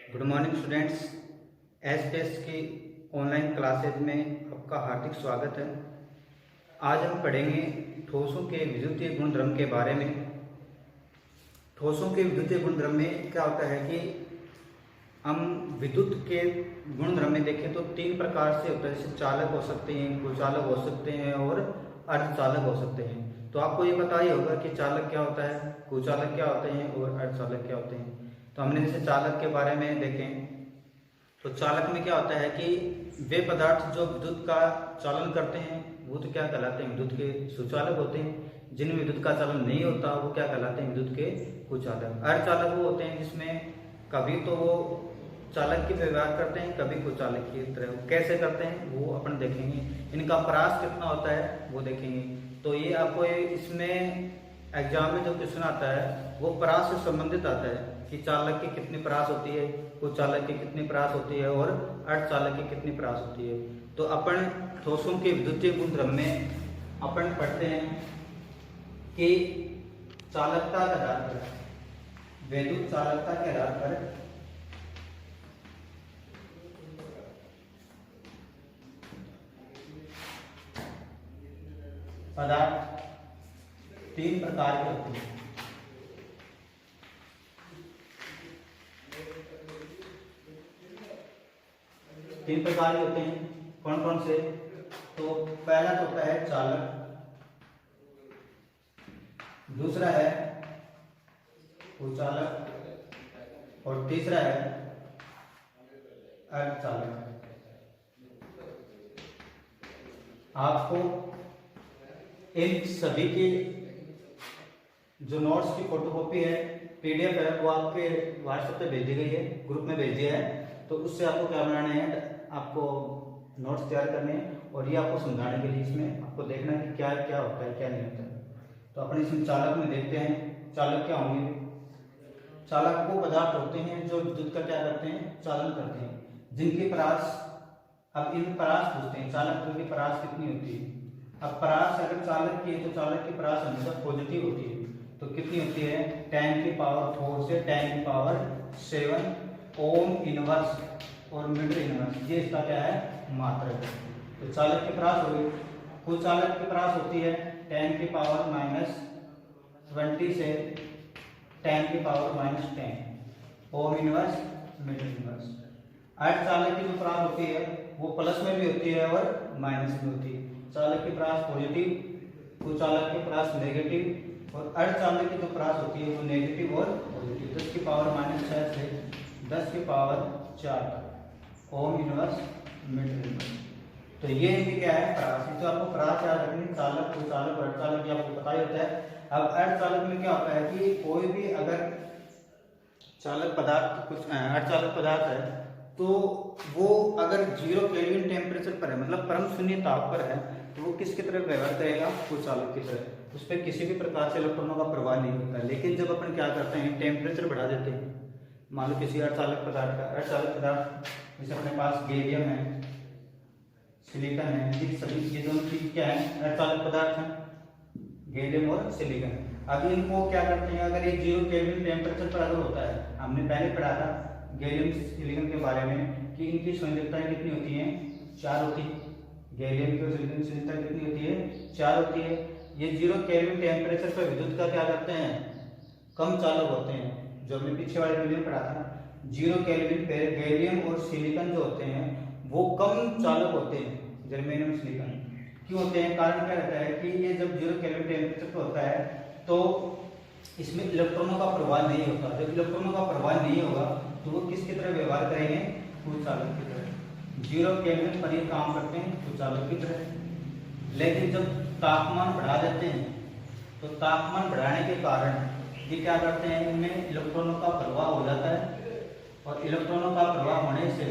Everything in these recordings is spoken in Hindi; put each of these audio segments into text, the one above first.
Good morning students. एसपीएस की ऑनलाइन क्लासेज में आपका हार्दिक स्वागत है। आज हम पढ़ेंगे ठोसों के विद्युतीय गुणधर्म के बारे में। ठोसों के विद्युतीय गुणधर्म में क्या होता है कि हम विद्युत के गुणधर्म में देखें तो तीन प्रकार से होता है, जैसे चालक हो सकते हैं, कुचालक हो सकते हैं और अर्धचालक हो सकते हैं। तो आपको ये पता ही होगा कि चालक क्या होता है, कुचालक क्या होते हैं और अर्धचालक क्या होते हैं। तो हमने जैसे चालक के बारे में देखें तो चालक में क्या होता है कि वे पदार्थ जो विद्युत का चालन करते हैं वो तो क्या कहलाते हैं, विद्युत के सुचालक होते हैं। जिनमें विद्युत का चालन नहीं होता वो क्या कहलाते हैं, विद्युत के कुचालक। अर्धचालक वो होते हैं जिसमें कभी तो वो चालक की व्यवहार करते हैं, कभी कुचालक की तरह। कैसे करते हैं वो अपन देखेंगे। इनका परास कितना होता है वो देखेंगे। तो ये आपको इसमें एग्जाम में जो क्वेश्चन आता है वो परास से संबंधित आता है कि चालक की कितनी परास होती है, कुचालक की कितनी परास होती है और अर्धचालक की कितनी परास होती है। तो अपन ठोसों के विद्युतीय गुणधर्म में अपन पढ़ते हैं कि चालकता के आधार पर, वैद्युत चालकता के आधार पर पदार्थ तीन प्रकार के होते हैं। तीन प्रकार के होते हैं, कौन कौन से? तो पहला तो होता है चालक, दूसरा है कुचालक और तीसरा है अर्धचालक। आपको इन सभी की जो नोट्स की फोटोकॉपी है, पीडीएफ है, वो आपके व्हाट्सएप पे भेज दी गई है, ग्रुप में भेज दिया है। तो उससे आपको क्या बनाना है, आपको नोट्स तैयार करने हैं और ये आपको समझाने के लिए इसमें आपको देखना है कि क्या क्या होता है क्या नहीं होता है। तो अपन इसमें चालक में देखते हैं। चालक क्या होंगे? चालक वो पदार्थ होते हैं जो विद्युत का क्या करते हैं, चालन करते हैं, जिनकी परास, अब इन परास पूछते हैं चालक की परास कितनी होती है। अब परास अगर चालक की है तो चालक की परास हमेशा पॉजिटिव होती है। तो कितनी होती है? 10 की पावर 4 से 10 की पावर 7 ओम इनवर्स और मीटर इनवर्स, ये इसका क्या है, मात्रक है। तो चालक की परास हो गई। कुचालक की परास होती है 10 की पावर -20 से 10 की power -10 ohm inverse metre inverse. अर्धचालक की जो परास होती है वो प्लस में भी होती है और माइनस में होती है। चालक की परास पॉजिटिव, कुचालक की परास नेगेटिव और अर्धचालक की जो परास होती है वो नेगेटिव और पॉजिटिव। 10 की पावर -6 से 10 की power 4 ohm inverse metre inverse. तो ये इनकी क्या है, परास। तो आपको परास याद रखनी, चालक, कुचालक और अर्धचालक की आपको पता ही होता है। अब अर्धचालक में क्या होता है कि कोई भी अगर चालक पदार्थ, कुछ अर्धचालक पदार्थ है तो वो अगर 0 केल्विन टेम्परेचर पर है, मतलब परम शून्य ताप पर है, तो वो किसकी तरह व्यवहार करेगा, कुचालक की तरह। उस पर किसी भी प्रकार से इलेक्ट्रॉनों का प्रवाह नहीं होता है। लेकिन जब अपन क्या करते हैं, टेम्परेचर बढ़ा देते हैं, मान लो किसी अर्धचालक पदार्थ का, अर्धचालक पदार्थ जैसे अपने पास गैलियम है, सिलिकॉन है, ये सभी, ये दोनों चीज क्या है, अर्धचालक पदार्थ है, गैलियम और सिलिकॉन। अब इनको क्या करते हैं, अगर ये 0 केल्विन टेम्परेचर पर अगर होता है, हमने पहले पढ़ा था गैलियम सिलिकॉन के बारे में कि इनकी संयोजकताएं कितनी होती हैं, 4 होती है। गैलियम की और सिलिकॉन की संयोजकता कितनी होती है, 4 होती है। ये 0 केल्विन टेम्परेचर पर विद्युत का क्या करते हैं, कम चालक होते हैं। जो हमने पीछे वाले वीडियो में पढ़ा था, 0 केल्विन पे गैलियम और सिलिकॉन जो होते हैं वो कम चालक होते हैं, जर्मेनियम सिलिकॉन। क्यों होते हैं? कारण क्या रहता है कि ये जब 0 केल्विन टेम्परेचर पर होता है तो इसमें इलेक्ट्रॉनों का प्रवाह नहीं होता। जब इलेक्ट्रॉनों का प्रवाह नहीं होगा तो वो किसकी तरह व्यवहार करेंगे, कुचालक की तरह। 0 केल्विन पर ये काम करते हैं कुचालक की तरह। लेकिन जब तापमान बढ़ा देते हैं तो तापमान बढ़ाने के कारण ये क्या करते हैं, इनमें इलेक्ट्रॉनों का प्रवाह हो जाता है और इलेक्ट्रॉनों का प्रवाह होने से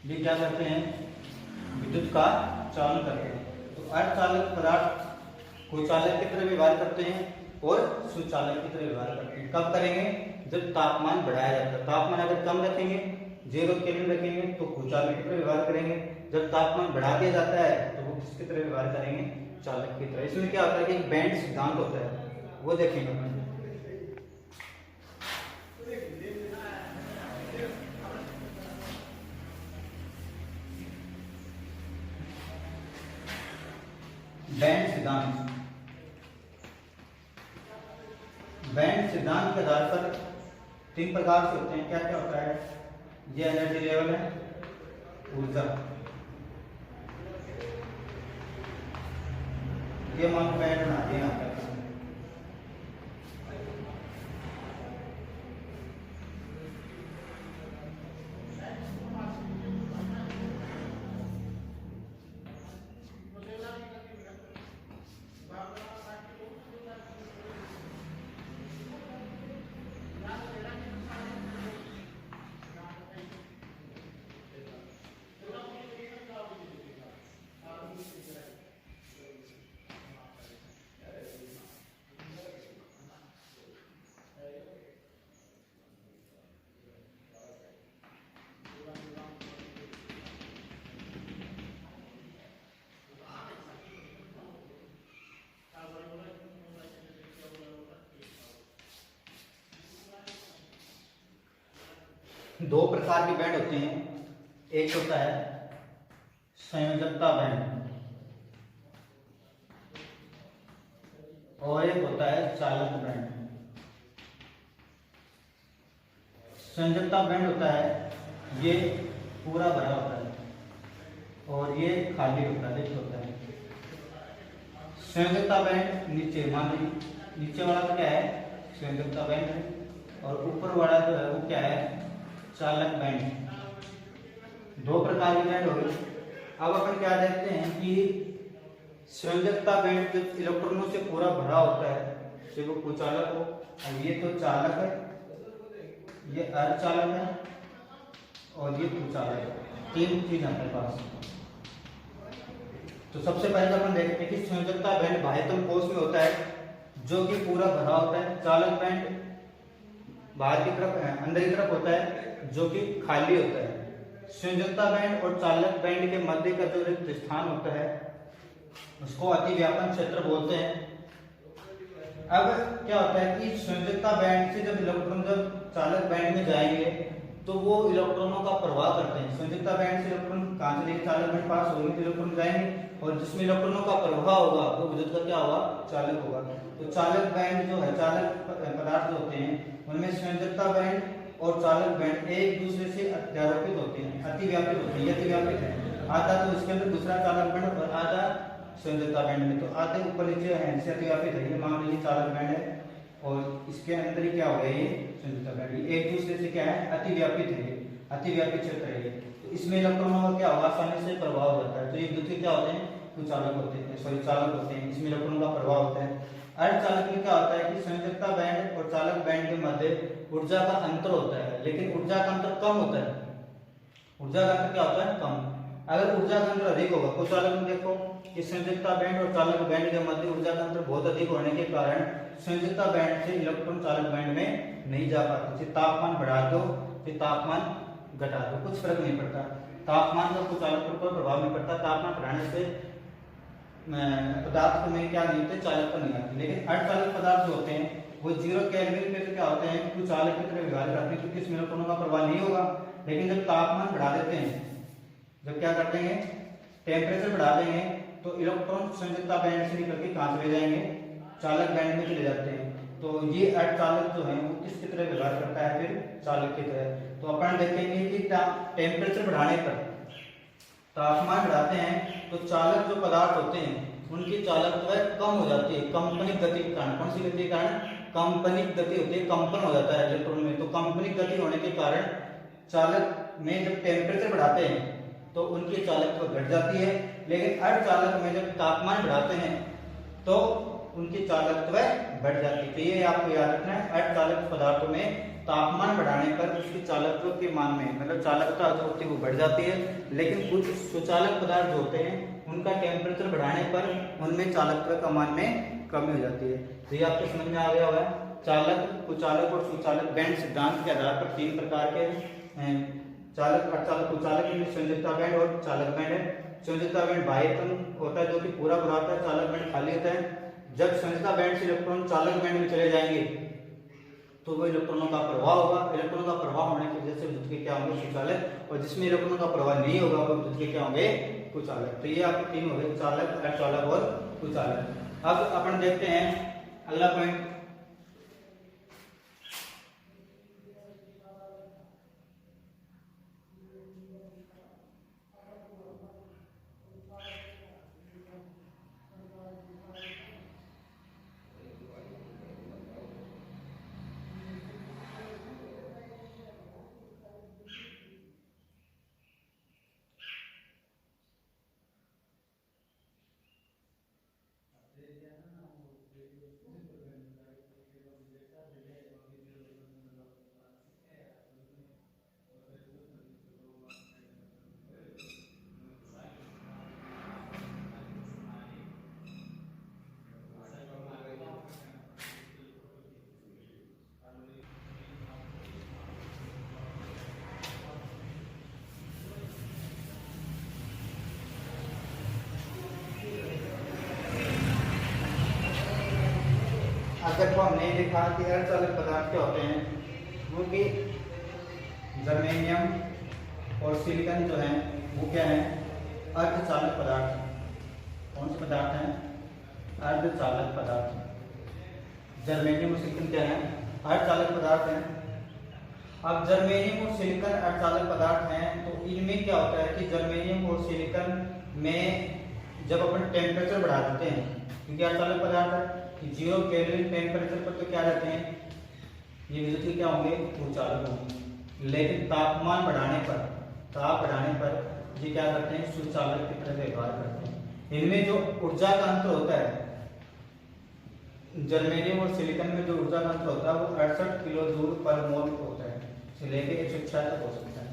ये क्या करते हैं, विद्युत का चालन करते हैं। तो अर्धचालक पदार्थ कुचालक की तरह व्यवहार करते हैं और सुचालक की तरह व्यवहार करते हैं। कब करेंगे, जब तापमान बढ़ाया जाता है। तापमान अगर कम रखेंगे, 0 केल्विन रखेंगे तो कुचालक की तरह व्यवहार करेंगे। जब तापमान बढ़ा दिया जाता है तो वो किसकी तरह व्यवहार करेंगे, चालक की तरह। इसमें क्या होता है कि एक बैंड सिद्धांत होता है, वो देखेंगे अपन। सिद्धांत। बैंड सिद्धांत के आधार पर 3 प्रकार से होते हैं। क्या क्या होता है? ये एनर्जी लेवल है, ऊर्जा, ये मान बैंड बनाते हैं यहाँ पर। दो प्रकार के बैंड होते हैं। एक होता है संयोजकता बैंड और एक होता है चालक बैंड। संयोजकता बैंड होता है, ये पूरा भरा होता है और ये खाली होता है, रिक्त होता है। संयोजकता बैंड नीचे, मान लीजिए नीचे वाला तो क्या है? संयोजकता बैंड है, और ऊपर वाला जो है वो क्या है? चालक बैंड। दो प्रकार के बैंड हो गए। अब अपन क्या देखते हैं कि संयोजकता बैंड जब इलेक्ट्रॉनों से पूरा भरा होता है, चाहे वो कुचालक हो, अब ये तो चालक है, ये अर्धचालक है और ये कुचालक है। 3 चीज हमारे पास। तो सबसे पहले अपन देखते हैं कि संयोजकता बैंड बाह्यतम कोश में होता है, जो कि पूरा भरा होता है। चालक बैंड बाहर की तरफ, अंदर की तरफ होता है, जो कि खाली होता है। संयोजकता बैंड और चालक बैंड के मध्य का जो रिक्त स्थान होता है उसको अतिव्यापन क्षेत्र बोलते हैं। अब क्या होता है कि संयोजकता बैंड से जब इलेक्ट्रॉन जब चालक बैंड में जाएंगे तो वो इलेक्ट्रॉनों का प्रवाह करते हैं। संयोजकता बैंड से इलेक्ट्रॉन कहां से लेकर चालक बैंड पास होंगे तो इलेक्ट्रॉन जाएंगे, और जिसमें इलेक्ट्रॉनों का प्रवाह होगा वो विद्युत का क्या होगा? चालक होगा। तो चालक बैंड जो है, चालक पदार्थ जो होते हैं उनमें संयोजकता बैंड और चालक बैंड एक दूसरे से अत्यारोपित होते हैं, अतिव्यापित होते हैं। अतिव्यापित है, आधा तो इसके अंदर दूसरा चालक बैंड और आधा संयोजकता बैंड में, तो आधे ऊपर नीचे है, इससे अतिव्यापित है। ये मान लीजिए चालक बैंड है और इसके अंदर ही क्या हो गया? ये संयोजकता बैंड। एक दूसरे से क्या है? अतिव्यापित है, अतिव्यापित क्षेत्र है। तो इसमें इलेक्ट्रॉनों का क्या होगा? आसानी से प्रभाव हो जाता है। तो ये द्वितीय क्या होते हैं? कुचालक होते हैं, सॉरी चालक होते हैं। इसमें इलेक्ट्रॉनों का प्रभाव होता है। अर्धचालक में क्या होता है कि संयोजकता बैंड और चालक बैंड के मध्य ऊर्जा का अंतर होता है, लेकिन ऊर्जा का अंतर कम होता है। ऊर्जा का अंतर क्या होता है? कम। अगर ऊर्जा का अंतर अधिक होगा, कुचालक में देखो कि संयोजकता बैंड और चालक बैंड के मध्य ऊर्जा का अंतर बहुत अधिक होने के कारण संयोजकता बैंड से इलेक्ट्रॉन चालक बैंड में नहीं जा पाते। तापमान बढ़ा दो, फिर तापमान घटा दो, कुछ फर्क नहीं पड़ता। तापमान का कुचालक पर कोई प्रभाव नहीं पड़ता। तापमान बढ़ाने से पदार्थ में क्या नहीं होते? चालकता नहीं आती। लेकिन अर्धचालक पदार्थ जो होते हैं वो 0 केल्विन पे तो क्या होते हैं? कुचालक की तरह व्यवहार करते हैं, क्योंकि इसमें इलेक्ट्रॉनों का प्रवाह नहीं होगा। लेकिन जब तापमान बढ़ा देते हैं, जब क्या करते हैं? टेम्परेचर बढ़ा देंगे, तो इलेक्ट्रॉन संयोजकता बैंड से निकल के कहां चले जाएंगे? चालक बैंड में चले जाते हैं। तो ये अर्धचालक जो है वो किसकी तरह व्यवहार करता है? फिर चालक की तरह। तो अपन देखेंगे कि टेम्परेचर बढ़ाने पर, तापमान बढ़ाते हैं तो चालक जो पदार्थ होते हैं उनकी चालकता कम हो जाती है, कंपनिक गति के कारण। कौन सी गति के कारण? कंपनिक गति होती है, कंपन हो जाता है इलेक्ट्रॉन में। तो कंपनिक गति होने के कारण चालक में जब टेम्परेचर बढ़ाते हैं तो उनकी चालकता घट जाती है। लेकिन अर्धचालक में जब तापमान बढ़ाते हैं तो उनकी चालकता बढ़ जाती है। तो ये आपको याद रखना है, अर्धचालक पदार्थों में तापमान बढ़ाने पर उसकी चालकत्व के मान में, मतलब चालकता जो होती है वो बढ़ जाती है। लेकिन कुछ सुचालक पदार्थ जो होते हैं उनका टेम्परेचर बढ़ाने पर उनमें चालकत्व का मान में कमी हो जाती है। तो ये आपको समझ में आ गया होगा। चालक, कुचालक और सुचालक बैंड सिद्धांत के आधार पर 3 प्रकार के चालक, अर्धचालक, कुचालक, संयोजकता बैंड और चालक बैंड है। संयोजकता बैंड बाह्यतम होता है, जो कि पूरा भरा होता है। चालक बैंड खाली होता है। जब संयोजकता बैंड से इलेक्ट्रॉन चालक बैंड में चले जाएंगे तो वो इलेक्ट्रॉनों का प्रवाह होगा। इलेक्ट्रॉनों का प्रवाह होने की वजह से विद्युत के क्या होंगे? सुचालक। और जिसमें इलेक्ट्रॉनों का प्रवाह नहीं होगा वो विद्युत के क्या होंगे? कुचालक। तो ये आपके 3 हो गए, चालक, अर्धचालक और कुचालक। अब अपन देखते हैं अगला पॉइंट। अगर को हमने देखा कि अर्धचालक पदार्थ क्या होते हैं, वो कि जर्मेनियम और सिलिकॉन जो है वो क्या है, अर्धचालक पदार्थ। कौन से पदार्थ हैं? अर्धचालक पदार्थ। जर्मेनियम और सिलिकॉन क्या है? अर्धचालक पदार्थ हैं। अब जर्मेनियम और सिलिकॉन अर्धचालक पदार्थ हैं, तो इनमें क्या होता है कि जर्मेनियम और सिलिकॉन में जब अपन टेम्परेचर बढ़ा देते हैं, क्योंकि अर्धचालक पदार्थ है, 0 केल्विन टेम्परेचर पर तो क्या रहते हैं, ये विद्युत क्या होंगे, कुचालक होंगे। लेकिन तापमान बढ़ाने पर, ताप बढ़ाने पर ये क्या करते हैं, सुचालक की तरह व्यवहार करते हैं। इनमें जो ऊर्जा का अंतर होता है, जर्मेनियम और सिलिकॉन में जो ऊर्जा का अंतर होता है वो 68 किलो जूल पर मोल होता है, से लेके 106 तक हो सकता है।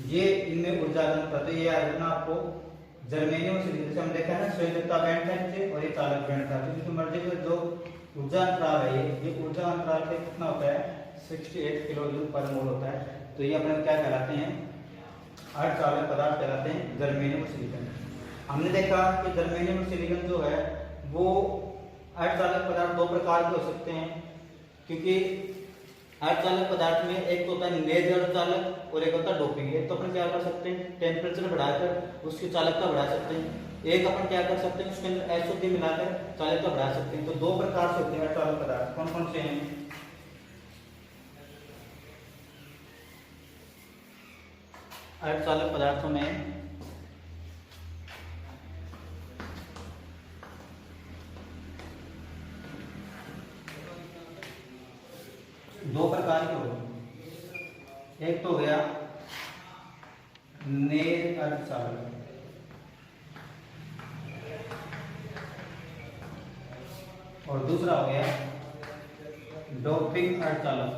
ये इनमें ऊर्जा का अंतर, तो ये याद रखना आपको। जर्मेनियम और सिलिकॉन जैसे हम देखा है ना, संयोजकता बैंड था और ये चालक बैंड था, जिसकी मर्जी का जो ऊर्जा अंतराल है, ये ऊर्जा अंतराल पे कितना होता है, 68 किलो जूल पर मोल होता है। तो ये अपने क्या कहलाते हैं, अर्धचालक पदार्थ कहलाते हैं, जर्मेनियम और सिलिकॉन। हमने देखा कि जर्मेनियम और सिलिकॉन जो है वो अर्धचालक पदार्थ दो प्रकार के हो सकते हैं, क्योंकि अर्धचालक पदार्थ में एक तो होता है नेज अर्धचालक और एक होता है डोपिंग। एक तो अपन क्या कर सकते हैं, टेम्परेचर बढ़ाकर उसकी चालकता बढ़ा सकते हैं, एक अपन क्या कर सकते हैं, उसके अंदर अशुद्धि मिलाकर चालकता बढ़ा सकते हैं। तो दो प्रकार से होते हैं अर्धचालक पदार्थ। कौन कौन से हैं? अर्धचालक पदार्थों में दो प्रकार के होते हैं। एक तो हो गया नेज अर्धचालक, और दूसरा हो गया डोपिंग अर्धचालक।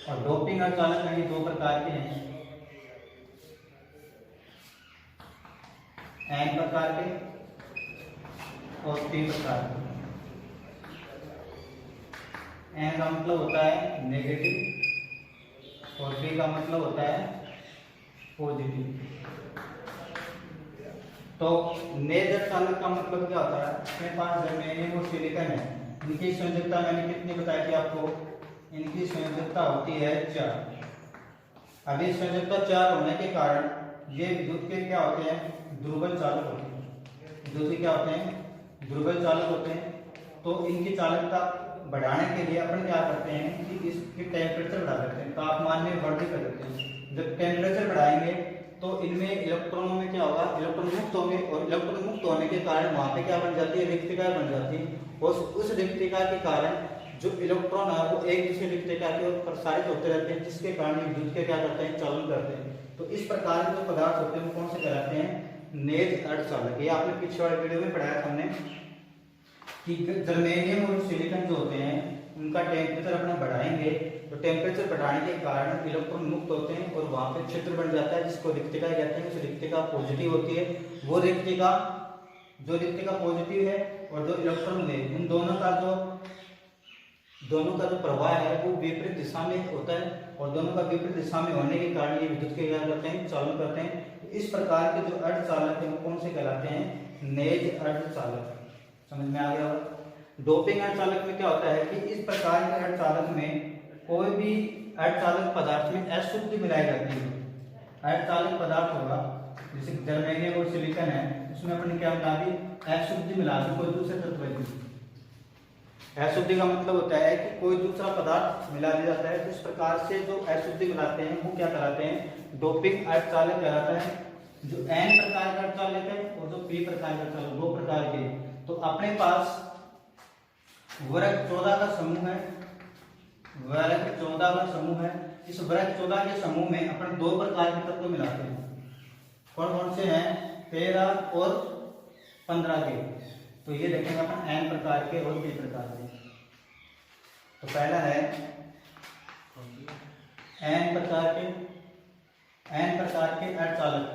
और डोपिंग अर्धचालक में ये दो प्रकार के हैं, N प्रकार के और P प्रकार के। N का मतलब होता है नेगेटिव और P का मतलब होता है पॉजिटिव। तो नेज अर्धचालक का मतलब क्या होता है, अपने पास जर्मेनियम और सिलिकॉन है, इनकी संयोजकता मैंने कितनी बताई थी आपको, इनकी संयोजकता होती है 4। अब इस संयोजकता 4 होने के कारण ये विद्युत के क्या होते हैं, ध्रुवल चालक होते हैं। विद्युत के क्या होते हैं, ध्रुवल चालक होते हैं। तो इनकी चालकता बढ़ाने के लिए अपन क्या करते हैं कि इसकी टेम्परेचर बढ़ा देते हैं, तापमान में वृद्धि कर देते हैं। जब टेम्परेचर बढ़ाएंगे तो इनमें इलेक्ट्रॉनों में क्या होगा, इलेक्ट्रॉन मुक्त होंगे, और इलेक्ट्रॉन मुक्त होने के कारण वहां पे क्या बन जाती है, रिक्तिका बन जाती है। और उस रिक्तिका के कारण जो इलेक्ट्रॉन है वो एक दूसरे रिक्तिका की ओर प्रसारित होते रहते हैं, जिसके कारण विद्युत के क्या करते हैं, चालन करते हैं। तो इस प्रकार के जो पदार्थ होते हैं वो कौन से कहलाते हैं, नेज अर्धचालक। ये आपने पिछले वाले वीडियो में पढ़ाया था हमने कि जर्मेनियम और सिलिकॉन जो होते हैं उनका टेम्परेचर अपना बढ़ाएंगे तो टेम्परेचर बढ़ाने के कारण इलेक्ट्रॉन मुक्त होते हैं और वहां पे क्षेत्र बन जाता है, जिसको रिक्तिका कहते हैं। उस रिक्तिका पॉजिटिव होती है। वो रिक्तिका, जो रिक्तिका पॉजिटिव है और जो इलेक्ट्रॉन है, उन दोनों का जो प्रवाह है वो विपरीत दिशा में होता है, और दोनों का विपरीत दिशा में होने के कारण ये विद्युत के क्या करते हैं, चालन करते हैं। इस प्रकार के जो अर्धचालक है वो कौन से कहलाते हैं, नेज अर्धचालक। समझ में आ गया? डोपिंग अर्धचालक में क्या होता है कि इस प्रकार के अर्धचालक में कोई भी अर्धचालक पदार्थ में अशुद्धि मिलाई जाती है। अर्धचालक पदार्थ होगा जैसे जर्मेनियम और सिलिकॉन है, उसमें अपन क्या मिला दी, अशुद्धि मिला दी, कोई दूसरे तत्व की। अशुद्धि का मतलब होता है कि कोई दूसरा पदार्थ मिला दिया जाता है। इस प्रकार से जो अशुद्धि मिलाते हैं वो क्या कहलाते हैं, डोपिंग अर्धचालक कहलाता है। जो N प्रकार का अर्धचालक है और जो P प्रकार का अर्धचालक, दो प्रकार के। तो अपने पास वर्ग 14 का समूह है, वर्ग 14 का समूह है। इस वर्ग 14 के समूह में अपन दो प्रकार के तत्व मिलाते हैं। कौन कौन से हैं, 13 और 15 के। तो ये देखेंगे अपन N प्रकार के और P प्रकार के। तो पहला है N प्रकार के अर्धचालक,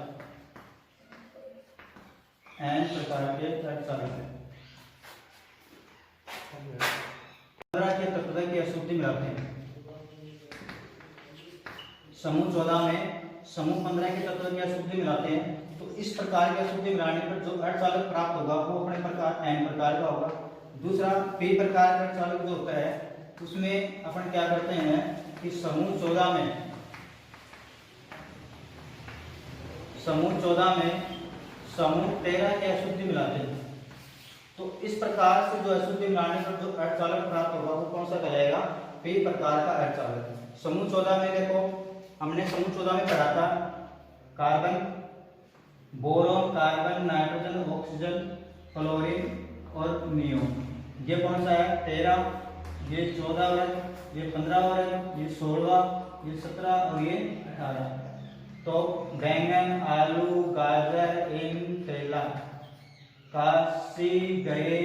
N प्रकार के अर्धचालक। 15 के तत्व की अशुद्धि मिलाते हैं। समूह 14 में समूह 15 के तत्व की अशुद्धि मिलाते हैं। तो इस प्रकार की अशुद्धि मिलाने पर जो अर्धचालक प्राप्त होगा वो अपने प्रकार N प्रकार का होगा। दूसरा P प्रकार का अर्धचालक जो होता है उसमें अपन क्या करते हैं कि समूह 14 में समूह 13 की अशुद्धि मिलाते हैं। तो इस प्रकार से जो अशुद्धि मिलाने पर जो अर्धचालक प्राप्त होगा वो कौन सा कहलाएगा, P प्रकार का अर्धचालक। समूह 14 में देखो, हमने समूह 14 में पढ़ा था carbon, boron, carbon, nitrogen, oxygen, chlorine और नियोन। ये कौन सा है, 13, ये 14 वर्ग, ये 15 वर्ग, ये 16, ये 17 और ये 18। तो बैंगन, आलू, गाजर, इन, केला, काशी गए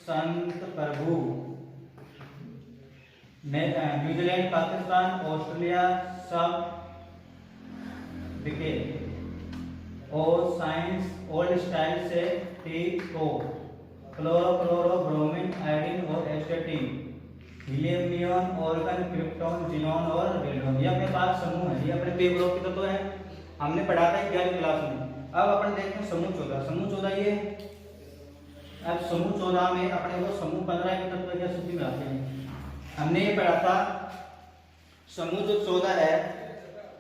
संत प्रभु, न्यूजीलैंड, पाकिस्तान, ऑस्ट्रेलिया सब बिके। और साइंस ओल्ड स्टाइल से टी-ओ, क्लोरो, क्लोरो, ब्रोमीन, आयोडीन और एस्टेटिन, helium, neon, organ, krypton, xenon और रेडियम। ये अपने पास समूह है, ये अपने P ग्रुप के तत्व है। हमने पढ़ा था 11वीं क्लास में। अब अपन देखते हैं समूह 14। समूह 14 ये, अब समूह 14 में अपने को समूह 15 के तत्व की अशुद्धि मिलाते हैं। हमने ये पढ़ा था समूह जो 14 है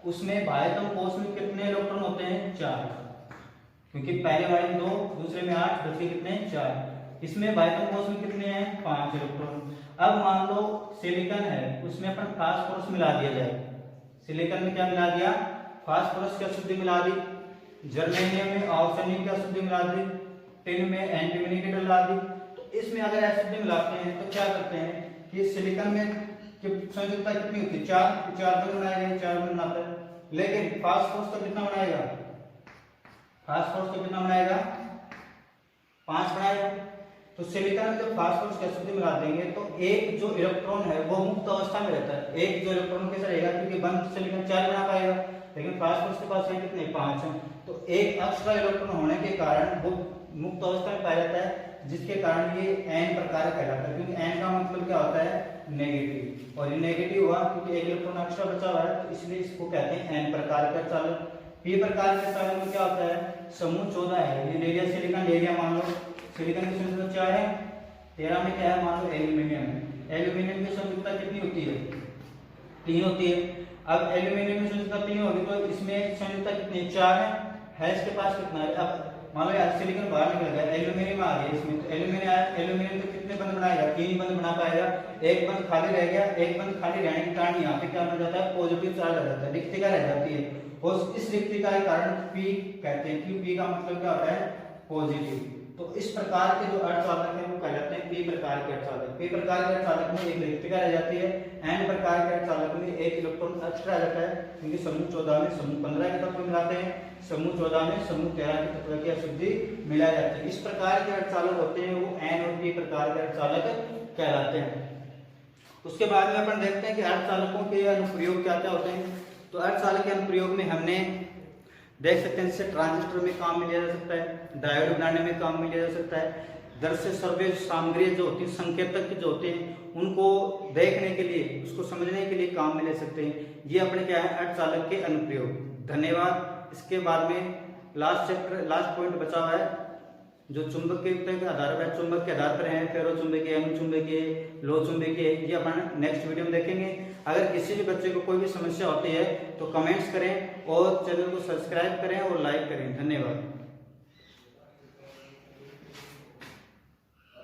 उसमें बाह्यतम कोष में कितने इलेक्ट्रॉन होते हैं, 4, क्योंकि पहले वाले में 2, दूसरे में 8, बचे कितने, 4। इसमें बाह्यतम कोष में कितने हैं, 5 इलेक्ट्रॉन। अब मान लो सिलिकॉन है, उसमें अपन फास्फोरस मिला दिया जाए। सिलिकॉन में क्या मिला दिया, फास्फोरस की अशुद्धि मिला दी। जर्मेनियम में आर्सेनिक की अशुद्धि मिला दी। टिन में एंटीमनी की डला दी। तो इसमें अगर अशुद्धि मिलाते हैं तो क्या करते हैं कि सिलिकॉन में संयुक्तता कितनी होती है, 4 बंद बनाएगा, 4 बंद बनाता है। लेकिन फास्फोरस का कितना बनाएगा, फास्फोरस का कितना बनाएगा, 5 बनाएगा। तो सिलिकॉन में जब फास्फोरस की अशुद्धि मिला देंगे तो एक जो इलेक्ट्रॉन है वो मुक्त अवस्था में रहता है। एक जो इलेक्ट्रॉन कैसा रहेगा, क्योंकि बंद सिलिकॉन 4 बना पाएगा, लेकिन फास्फोरस के पास है कितने, 5 है। तो एक एक्स्ट्रा इलेक्ट्रॉन होने के कारण वो मुक्त अवस्था में पाया जाता है, जिसके कारण ये N प्रकार कहलाता है। क्योंकि N का मतलब क्या होता है, नेगेटिव, और ये नेगेटिव हुआ क्योंकि एक इलेक्ट्रॉन एक्स्ट्रा बचा हुआ है, तो इसलिए इसको कहते हैं N प्रकार का अर्धचालक। P प्रकार के अर्धचालक में क्या होता है, समूह 14 है, ये ले लिया सिलिकॉन, ले लिया, मान लो सिलिकॉन की संयुक्ता क्या है, 13 में क्या है, मान लो एल्यूमिनियम है। एल्यूमिनियम की संयुक्ता कितनी होती है, 3 होती है। अब एल्यूमिनियम की संयुक्ता 3 होगी तो इसमें संयुक्ता कितनी, 4 है इसके पास कितना है। अब मान लो यार सिलिकॉन बाहर निकल गया, एल्यूमिनियम आ गया इसमें, तो एल्यूमिनियम तो कितने बंद बनाएगा, 3 बंद बना पाएगा। एक बंद खाली रह गया, एक बंद खाली रहने के कारण यहाँ पे क्या बन जाता है, पॉजिटिव चार्ज आ जाता है, रिक्तिका रह जाती है। और इस रिक्तिका के कारण P कहते हैं, क्यों P का मतलब क्या होता है, पॉजिटिव। तो इस प्रकार के जो अर्धचालक है वो कहलाते हैं P प्रकार के अर्धचालक। P प्रकार के अर्धचालक में एक रिक्तिका रह जाती है। N प्रकार के अर्धचालक में एक इलेक्ट्रॉन एक्स्ट्रा आ जाता है, क्योंकि समूह 14 में समूह 15 के तत्व मिलाते हैं, समूह 14 में समूह 13 के तत्व की अशुद्धि मिलाई जाती है। इस प्रकार के अर्धचालक होते हैं वो N और P प्रकार के अर्धचालक कहलाते हैं। उसके बाद में अपन देखते हैं कि अर्धचालकों के अनुप्रयोग क्या क्या होते हैं। तो अर्धचालक के अनुप्रयोग में हमने देख सकते हैं, जैसे ट्रांजिस्टर में काम में लिया जा सकता है, डायोड बनाने में काम में लिया जा सकता है, दृश्य श्रव्य सामग्री जो होती है, संकेतक जो होते हैं, उनको देखने के लिए, उसको समझने के लिए काम में ले सकते हैं। ये अपने क्या है, अर्धचालक के अनुप्रयोग। धन्यवाद। इसके बाद में लास्ट पॉइंट बचा हुआ है जो चुंबकीय के आधार पर, चुंबक के आधार पर है, फेरो चुंबकीय, अणु चुंबकीय, लो चुंबकीय, ये अपन नेक्स्ट वीडियो में देखेंगे। अगर किसी भी बच्चे को कोई भी समस्या होती है तो कमेंट्स करें और चैनल को सब्सक्राइब करें और लाइक करें। धन्यवाद।